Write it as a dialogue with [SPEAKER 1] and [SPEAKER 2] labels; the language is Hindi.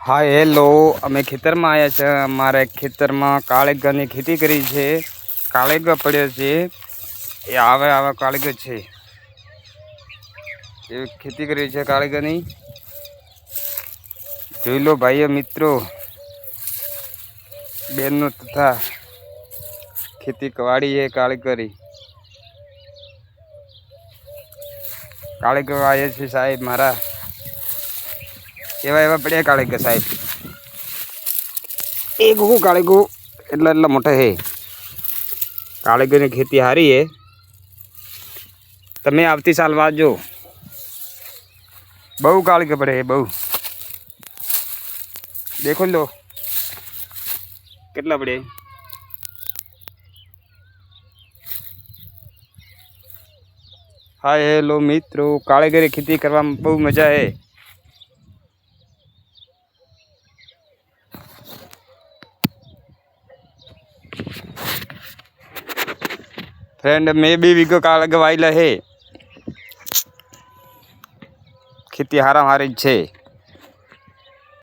[SPEAKER 1] हाँ हेलो, अमे खेतर में आया छे। अमारे खेतर में काळेगर की खेती करी छे। काळेगर पड्यो छे, ए आवे आवा काळेगर छे। ए खेती करी छे काळेगर नी, जोई लो भाईओ मित्रों बेनो तथा खेती कवाड़ी है काळेगरी। काळेगर आया छे साहेब मारा, एवा एवा पड्या काळेगर साहेब। एक हो काळेगो एटला एटला मोटा है। काळेगर की खेती हारी है, तमे आवती साल वाजो। बहु काळेगर पड़े है, बहु देखो लो कितना पड़े। हाय हेलो मित्रों, काळेगर की खेती करवा में बहु मजा है। फ्रेंड मैं भी वीगो काळेगर वायला है। खेती हारा हारी छे।